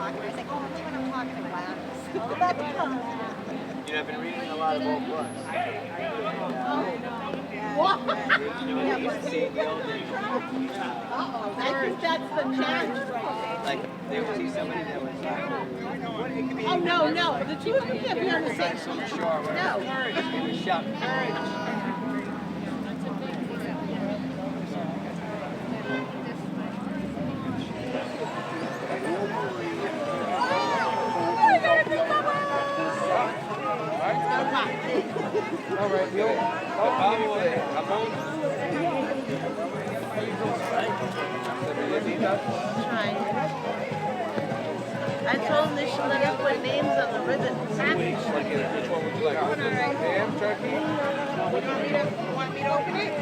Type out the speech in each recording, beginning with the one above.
talking. I was like, oh, that's what I'm talking about. You know, I've been reading a lot of old books. What? You used to see the old days. I think that's the chat. Like, they would see somebody that was, Oh, no. The two of them can't be on the same nice on the shore, whatever. No. They would shout, courage. All right, yo. I told them they should let us put names on the ribbon. Which one would you like? Ham, turkey? Want me to open it?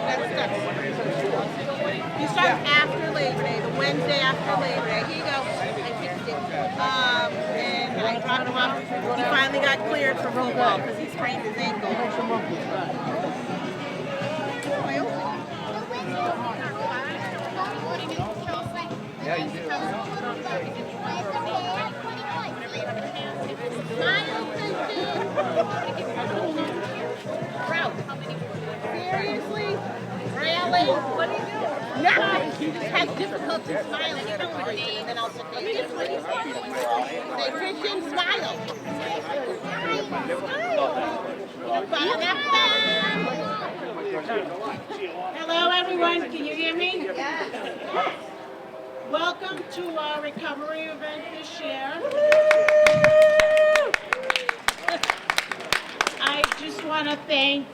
That's good. You start after Labor Day, the Wednesday after Labor Day. Here you go. I fixed it. And I dropped him off. He finally got cleared for football because he sprained his ankle. Yeah, you do. Bro, seriously? Really? What are you doing? No, he just has difficulty smiling. You don't want to and then I'll sit there. Say, Christian, smile. Hello, everyone. Can you hear me? Yes. Welcome to our recovery event this year. I just want to thank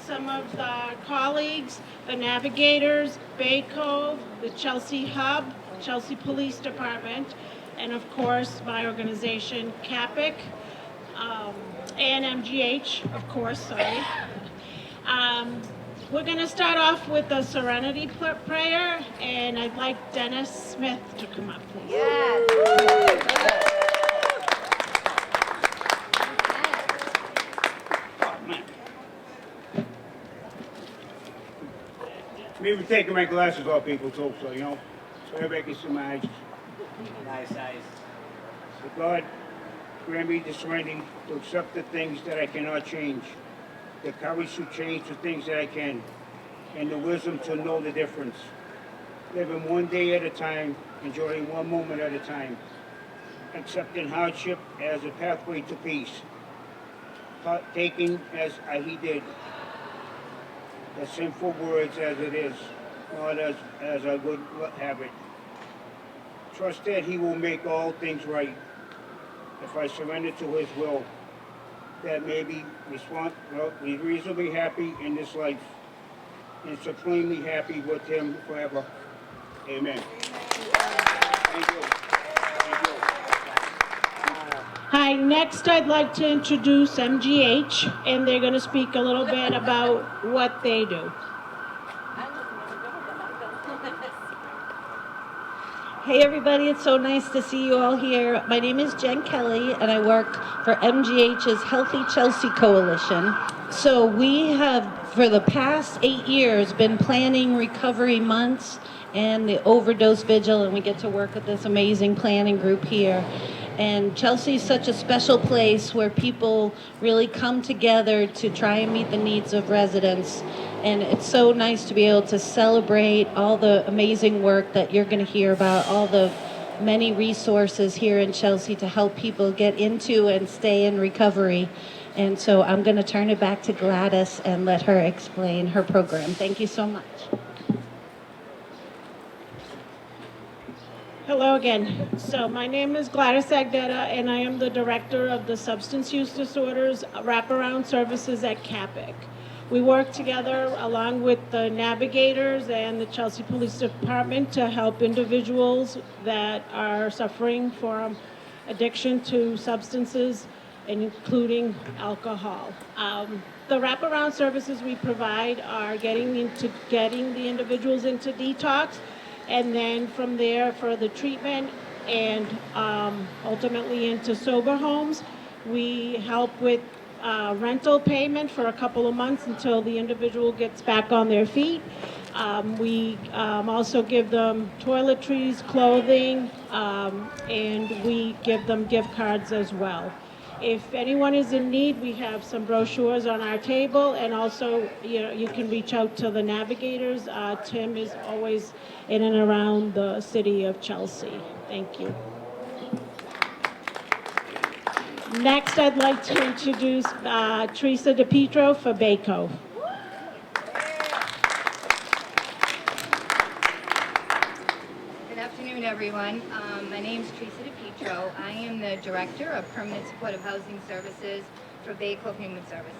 some of the colleagues, the navigators, Bay Cove, the Chelsea Hub, Chelsea Police Department, and of course my organization, CAPIC, and MGH, of course, sorry. We're going to start off with a serenity prayer, and I'd like Dennis Smith to come up, please. Yes. Maybe taking my glasses off, people, too, so, you know, so everybody can see my eyes. Nice. So God, grant me the serenity to accept the things that I cannot change, the courage to change the things that I can, and the wisdom to know the difference. Living one day at a time, enjoying one moment at a time, accepting hardship as a pathway to peace, taking as he did, the sinful words as it is, not as a good habit. Trust that he will make all things right if I surrender to his will, that may be reasonably happy in this life and supremely happy with him forever. Amen. Thank you. Hi, next I'd like to introduce MGH, and they're going to speak a little bit about what they do. Hey everybody, it's so nice to see you all here. My name is Jen Kelly and I work for MGH's Healthy Chelsea Coalition. So we have, for the past 8 years, been planning recovery months and the overdose vigil, and we get to work with this amazing planning group here. And Chelsea is such a special place where people really come together to try and meet the needs of residents. And it's so nice to be able to celebrate all the amazing work that you're going to hear about, all the many resources here in Chelsea to help people get into and stay in recovery. And so I'm going to turn it back to Gladys and let her explain her program. Thank you so much. Hello again. So my name is Gladys Agdetta, and I am the director of the Substance Use Disorders Wraparound Services at CAPIC. We work together along with the navigators and the Chelsea Police Department to help individuals that are suffering from addiction to substances, including alcohol. The wraparound services we provide are getting the individuals into detox, and then from there further treatment, and ultimately into sober homes. We help with rental payment for a couple of months until the individual gets back on their feet. We also give them toiletries, clothing, and we give them gift cards as well. If anyone is in need, we have some brochures on our table, and also, you can reach out to the navigators. Tim is always in and around the city of Chelsea. Thank you. Next, I'd like to introduce Teresa DePietro for Bay Cove. Good afternoon, everyone. My name is Teresa DePietro. I am the Director of Permanent Supportive Housing Services for Bay Cove Human Services.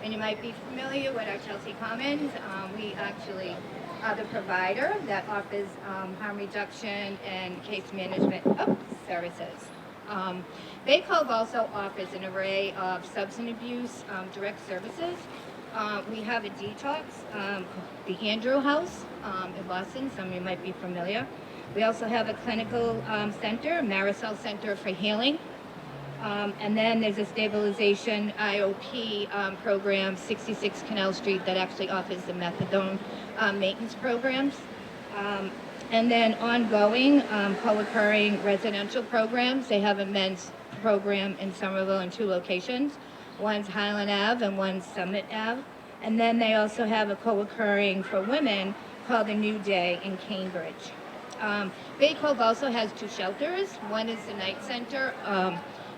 And you might be familiar with our Chelsea Commons. We actually are the provider that offers harm reduction and case management services. Bay Cove also offers an array of substance abuse direct services. We have a detox, the Andrew House in Boston, some of you might be familiar. We also have a clinical center, Marisol Center for Healing. And then there's a stabilization IOP program, 66 Canal Street, that actually offers the methadone maintenance programs. And then ongoing, co-occurring residential programs. They have a men's program in Somerville in 2 locations. One's Highland Ave and one's Summit Ave. And then they also have a co-occurring for women called the New Day in Cambridge. Bay Cove also has 2 shelters. One is the night center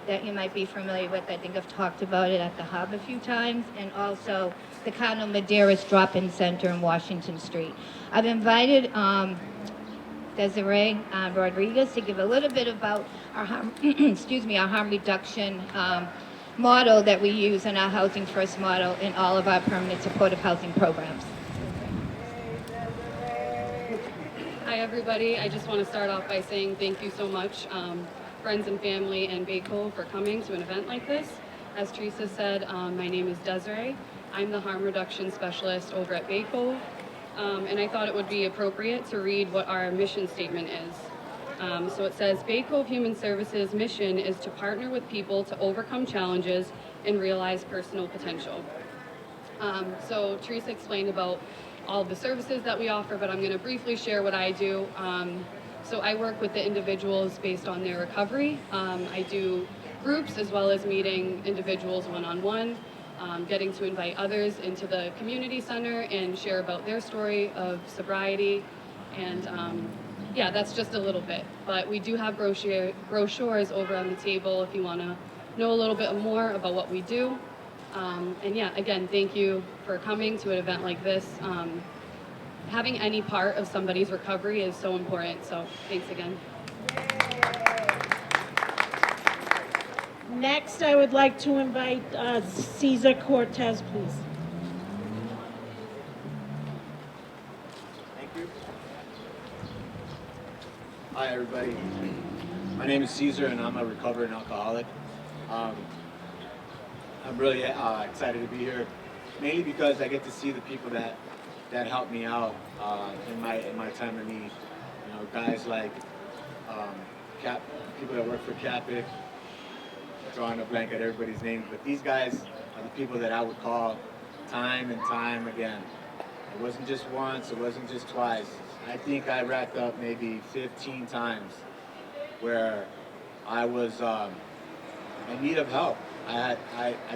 that you might be familiar with. I think I've talked about it at the Hub a few times. And also the Cano Medeiros Drop-In Center in Washington Street. I've invited Desiree Rodriguez to give a little bit about our harm, our harm reduction model that we use in our Housing First model in all of our permanent supportive housing programs. Hi everybody, I just want to start off by saying thank you so much, friends and family and Bay Cove, for coming to an event like this. As Teresa said, my name is Desiree. I'm the harm reduction specialist over at Bay Cove. And I thought it would be appropriate to read what our mission statement is. So it says, Bay Cove Human Services' mission is to partner with people to overcome challenges and realize personal potential. So Teresa explained about all the services that we offer, but I'm going to briefly share what I do. So I work with the individuals based on their recovery. I do groups as well as meeting individuals one-on-one. Getting to invite others into the community center and share about their story of sobriety. And yeah, that's just a little bit. But we do have brochures over on the table if you want to know a little bit more about what we do. And yeah, again, thank you for coming to an event like this. Having any part of somebody's recovery is so important. So thanks again. Next, I would like to invite Cesar Cortez, please. Thank you. Hi, everybody. My name is Cesar, and I'm a recovering alcoholic. I'm really excited to be here, mainly because I get to see the people that helped me out in my time of need. You know, guys like people that work for CAPIC. Drawing a blank at everybody's name, but these guys are the people that I would call time and time again. It wasn't just once, it wasn't just twice. I think I racked up maybe 15 times where I was in need of help. I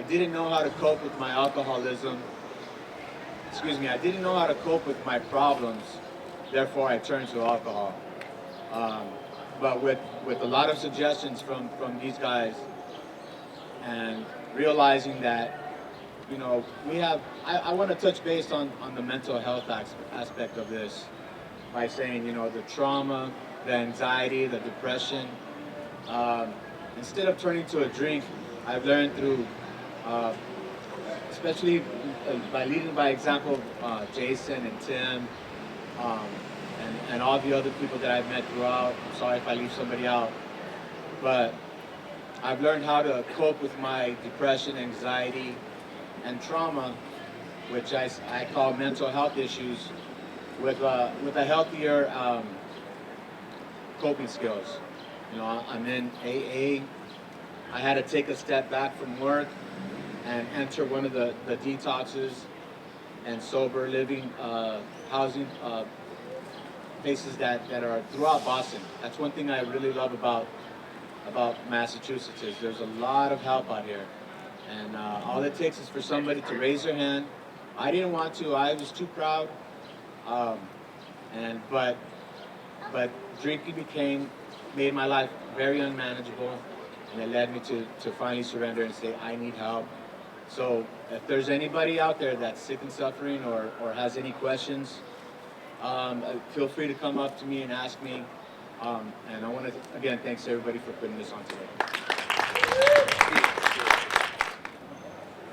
didn't know how to cope with my alcoholism. I didn't know how to cope with my problems, therefore I turned to alcohol. But with a lot of suggestions from these guys, and realizing that, you know, I want to touch base on the mental health aspect of this by saying, you know, the trauma, the anxiety, the depression, instead of turning to a drink, I've learned through, especially by leading by example, Jason and Tim, and all the other people that I've met throughout. I'm sorry if I leave somebody out, but I've learned how to cope with my depression, anxiety, and trauma, which I call mental health issues, with a healthier coping skills. You know, I'm in AA. I had to take a step back from work and enter one of the detoxes, and sober living housing places that are throughout Boston. That's one thing I really love about Massachusetts is there's a lot of help out here. And all it takes is for somebody to raise their hand. I didn't want to, I was too proud. But drinking made my life very unmanageable, and it led me to finally surrender and say, I need help. So if there's anybody out there that's sick and suffering or has any questions, feel free to come up to me and ask me. And I want to, again, thanks everybody for putting this on today.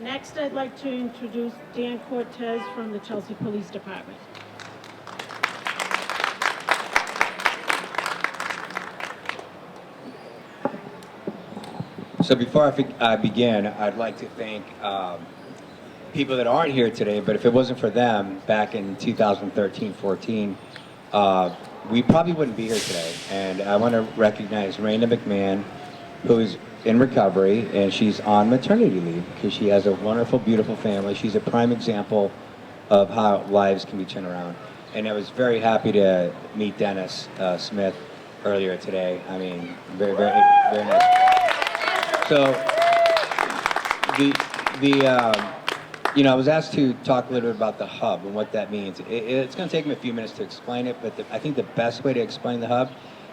Next, I'd like to introduce Dan Cortez from the Chelsea Police Department. So before I begin, I'd like to thank people that aren't here today, but if it wasn't for them back in 2013-14, we probably wouldn't be here today. And I want to recognize Raina McMahon, who's in recovery, and she's on maternity leave because she has a wonderful, beautiful family. She's a prime example of how lives can be turned around. And I was very happy to meet Dennis Smith earlier today. I mean, very, very, very nice. So, I was asked to talk a little bit about the hub and what that means. It's going to take me a few minutes to explain it, but I think the best way to explain the hub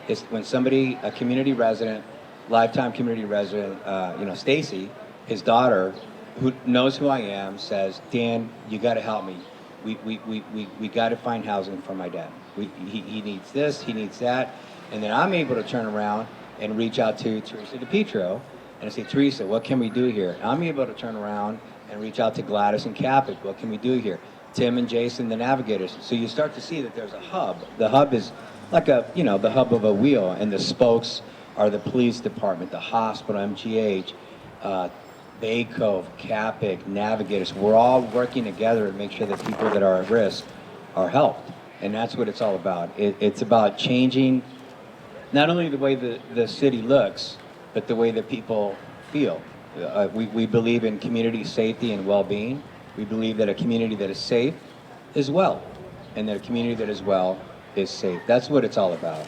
is when somebody, a community resident, lifetime community resident, Stacy, his daughter, who knows who I am, says, Dan, you got to help me. We got to find housing for my dad. He needs this, he needs that. And then I'm able to turn around and reach out to Teresa DiPietro and I say, Teresa, what can we do here? I'm able to turn around and reach out to Gladys and Capic. What can we do here? Tim and Jason, the navigators. So you start to see that there's a hub. The hub is like the hub of a wheel, and the spokes are the police department, the hospital, MGH, Bay Cove, Capic, navigators. We're all working together to make sure that people that are at risk are helped. And that's what it's all about. It's about changing not only the way the city looks, but the way that people feel. We believe in community safety and well-being. We believe that a community that is safe is well, and that a community that is well is safe. That's what it's all about.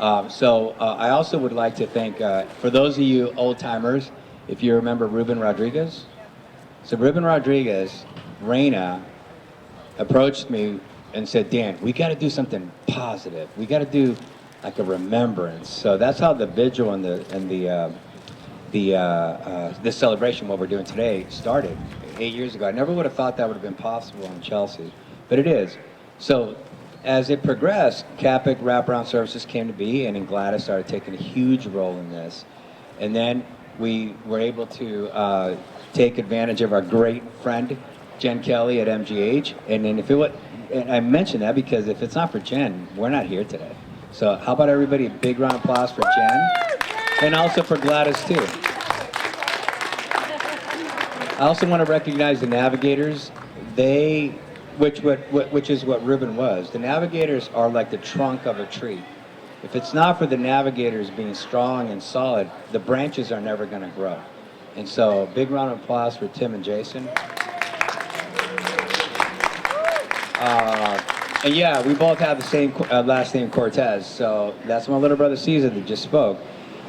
I also would like to thank, for those of you old-timers, if you remember Ruben Rodriguez. So Ruben Rodriguez, Raina, approached me and said, Dan, we got to do something positive. We got to do like a remembrance. So that's how the vigil and this celebration, what we're doing today, started 8 years ago. I never would have thought that would have been possible in Chelsea, but it is. So as it progressed, Capic Wraparound Services came to be, and then Gladys started taking a huge role in this. And then we were able to take advantage of our great friend, Jen Kelly at MGH. And then and I mention that because if it's not for Jen, we're not here today. So how about everybody, a big round of applause for Jen, and also for Gladys too. I also want to recognize the navigators. Which is what Ruben was. The navigators are like the trunk of a tree. If it's not for the navigators being strong and solid, the branches are never going to grow. And so, big round of applause for Tim and Jason. And yeah, we both have the same last name, Cortez. So that's my little brother Caesar that just spoke.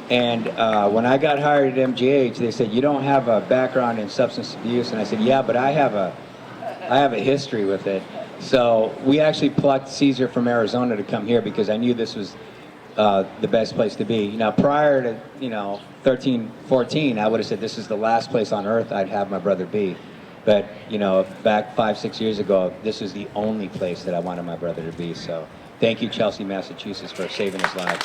And when I got hired at MGH, they said, you don't have a background in substance abuse. And I said, yeah, but I have a history with it. So we actually plucked Caesar from Arizona to come here because I knew this was the best place to be. Now, prior to 13, 14, I would have said this is the last place on earth I'd have my brother be. But back 5, 6 years ago, this is the only place that I wanted my brother to be. So thank you, Chelsea, Massachusetts, for saving his life.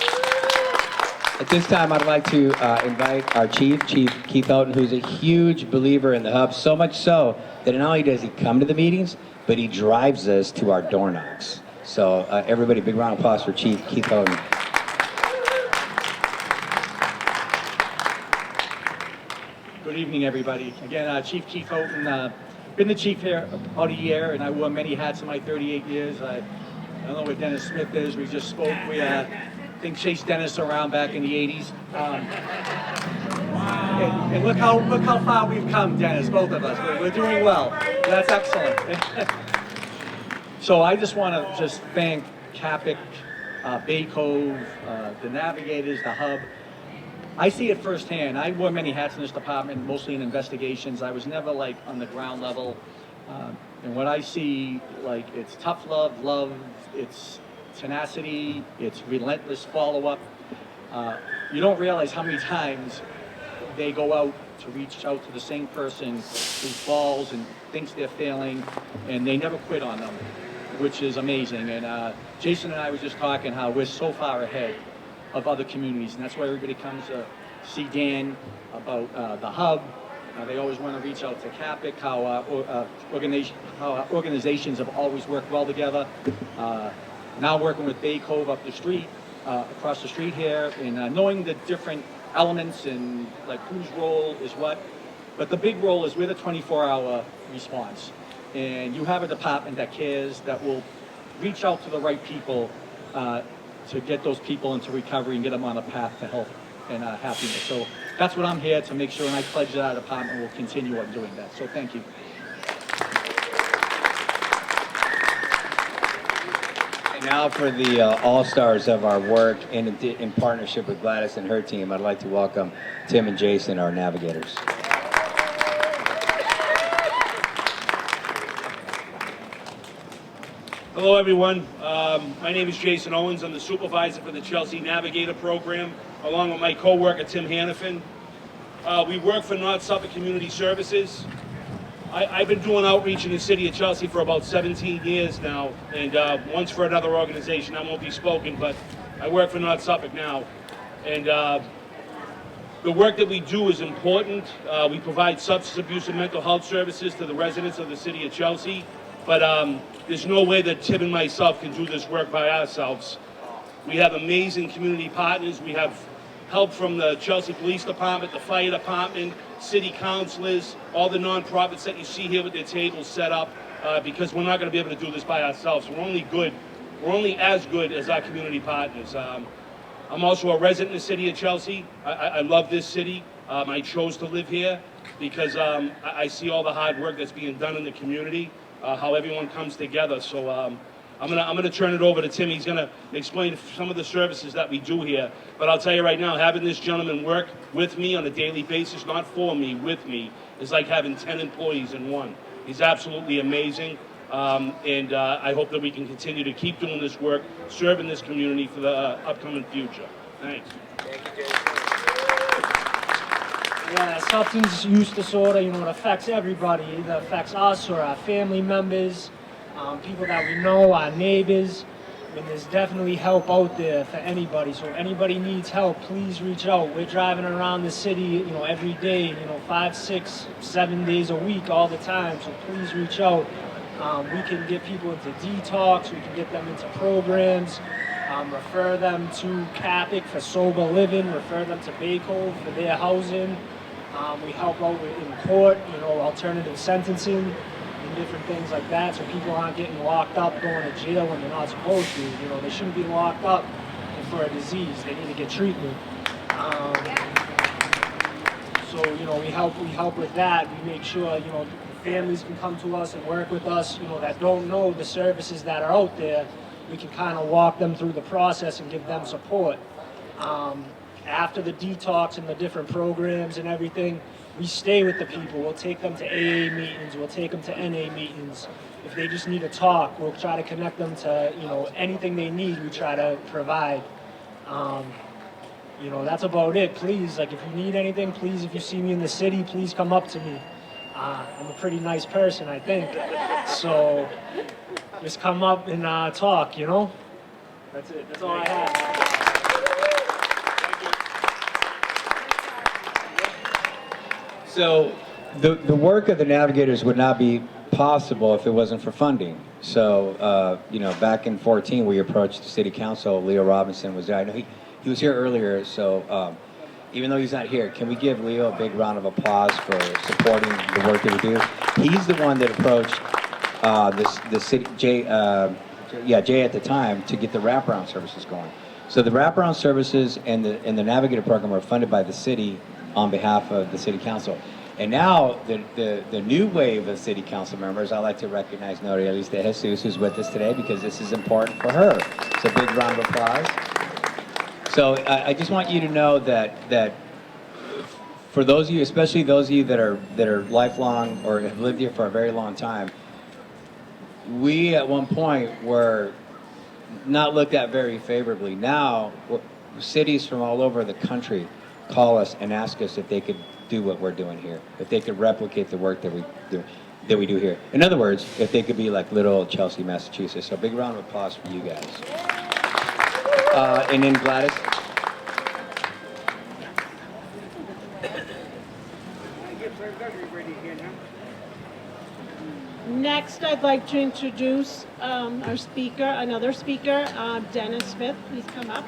At this time, I'd like to invite our Chief Keith Houghton, who's a huge believer in the hub, so much so that not only does he come to the meetings, but he drives us to our door knocks. So everybody, big round of applause for Chief Keith Houghton. Good evening, everybody. Again, Chief Keith Houghton. Been the chief here about a year, and I wore many hats in my 38 years. I don't know what Dennis Smith is. We just spoke. We think chased Dennis around back in the 80s. And look how far we've come, Dennis, both of us. We're doing well. That's excellent. So I just want to just thank Capic, Bay Cove, the Navigators, the Hub. I see it firsthand. I wore many hats in this department, mostly in investigations. I was never like on the ground level. And what I see, like, it's tough love, it's tenacity, it's relentless follow-up. You don't realize how many times they go out to reach out to the same person who falls and thinks they're failing, and they never quit on them, which is amazing. And Jason and I were just talking how we're so far ahead of other communities, and that's why everybody comes to see Dan about the Hub. They always want to reach out to Capic, how organizations have always worked well together. Now working with Bay Cove up the street, across the street here, and knowing the different elements and like whose role is what. But the big role is we're the 24-hour response. And you have a department that cares, that will reach out to the right people to get those people into recovery and get them on a path to health and happiness. So that's what I'm here to make sure, and I pledge that our department will continue on doing that. So thank you. And now for the all-stars of our work in partnership with Gladys and her team, I'd like to welcome Tim and Jason, our navigators. Hello, everyone. My name is Jason Owens. I'm the supervisor for the Chelsea Navigator Program, along with my co-worker, Tim Hannafin. We work for North Suffolk Community Services. I've been doing outreach in the city of Chelsea for about 17 years now, and once for another organization. I won't be spoken, but I work for North Suffolk now. And the work that we do is important. We provide substance abuse and mental health services to the residents of the city of Chelsea, but there's no way that Tim and myself can do this work by ourselves. We have amazing community partners. We have help from the Chelsea Police Department, the Fire Department, city councilors, all the nonprofits that you see here with their tables set up, because we're not going to be able to do this by ourselves. We're only as good as our community partners. I'm also a resident in the city of Chelsea. I love this city. I chose to live here because I see all the hard work that's being done in the community, how everyone comes together. So I'm gonna turn it over to Tim. He's gonna explain some of the services that we do here. But I'll tell you right now, having this gentleman work with me on a daily basis, not for me, with me, is like having 10 employees in one. He's absolutely amazing. And I hope that we can continue to keep doing this work, serving this community for the upcoming future. Thanks. Thank you, Jason. Yeah, substance use disorder, it affects everybody. It either affects us or our family members, people that we know, our neighbors. There's definitely help out there for anybody. So if anybody needs help, please reach out. We're driving around the city, every day, 5, 6, 7 days a week, all the time. So please reach out. We can get people into detox. We can get them into programs. Refer them to Capic for sober living. Refer them to Bay Cove for their housing. We help out in court, alternative sentencing and different things like that, so people aren't getting locked up, going to jail when they're not supposed to. They shouldn't be locked up for a disease. They need to get treatment. So we help with that. We make sure families can come to us and work with us. That don't know the services that are out there. We can kind of walk them through the process and give them support. After the detox and the different programs and everything, we stay with the people. We'll take them to AA meetings. We'll take them to NA meetings. If they just need to talk, we'll try to connect them to, anything they need, we try to provide. That's about it. Please, if you need anything, please, if you see me in the city, please come up to me. I'm a pretty nice person, I think. So just come up and talk, That's it. That's all I have. So the work of the Navigators would not be possible if it wasn't for funding. So, back in 2014, we approached the city council. Leo Robinson was there. I know he was here earlier, so even though he's not here, can we give Leo a big round of applause for supporting the work that we do? He's the one that approached the city, Jay at the time, to get the wraparound services going. So the wraparound services and the Navigator program are funded by the city on behalf of the city council. And now, the new wave of city council members, I'd like to recognize Noria de Jesus, who's with us today, because this is important for her. So big round of applause. So I just want you to know that for those of you, especially those of you that are lifelong or have lived here for a very long time, we at one point were not looked at very favorably. Now, cities from all over the country call us and ask us if they could do what we're doing here, if they could replicate the work that we do here. In other words, if they could be like little Chelsea, Massachusetts. So big round of applause for you guys. And then Gladys. Next, I'd like to introduce our speaker, another speaker, Dennis Smith. Please come up.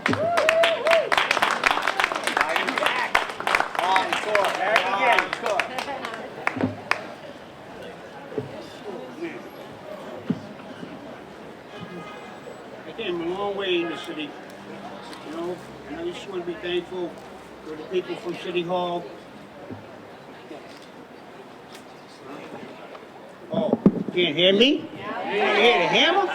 I came a long way in the city, you know, and I just want to be thankful for the people from City Hall. Oh, can't hear me? You can't hear the hammer?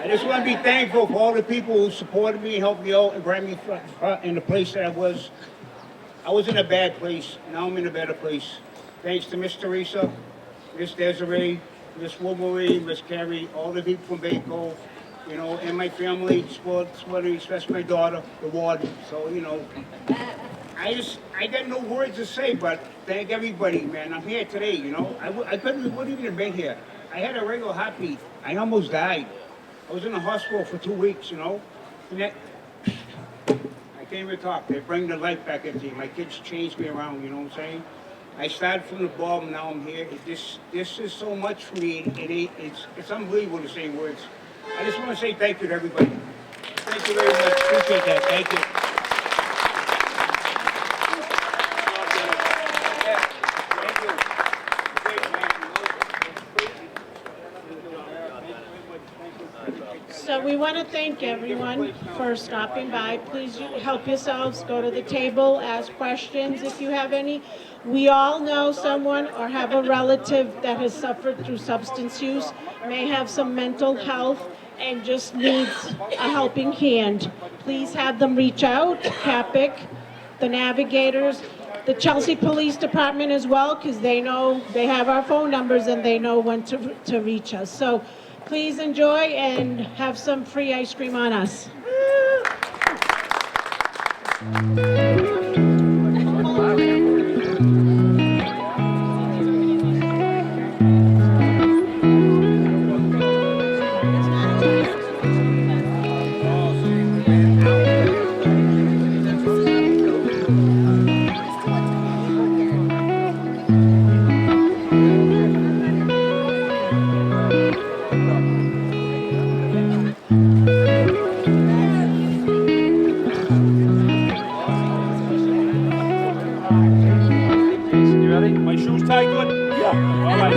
I just want to be thankful for all the people who supported me, helped me out, and brought me in the place that I was. I was in a bad place. Now I'm in a better place. Thanks to Miss Teresa, Miss Desiree, Miss Wolverine, Miss Carrie, all the people from Bay Cove, you know, and my family, especially my daughter, the warden. So, you know, I got no words to say, but thank everybody, man. I'm here today, you know. I wouldn't even have been here. I had a regular heartbeat. I almost died. I was in the hospital for 2 weeks, you know. And that, I can't even talk. They bring the life back into me. My kids changed me around, you know what I'm saying? I started from the bottom, now I'm here. This is so much for me. It's unbelievable to say words. I just want to say thank you to everybody. Thank you very much. Appreciate that. Thank you. So we want to thank everyone for stopping by. Please help yourselves, go to the table, ask questions if you have any. We all know someone or have a relative that has suffered through substance use, may have some mental health, and just needs a helping hand. Please have them reach out, CAPIC, the Navigators, the Chelsea Police Department as well, because they know, they have our phone numbers and they know when to reach us. So please enjoy and have some free ice cream on us. My shoes tied good? Yeah. All right.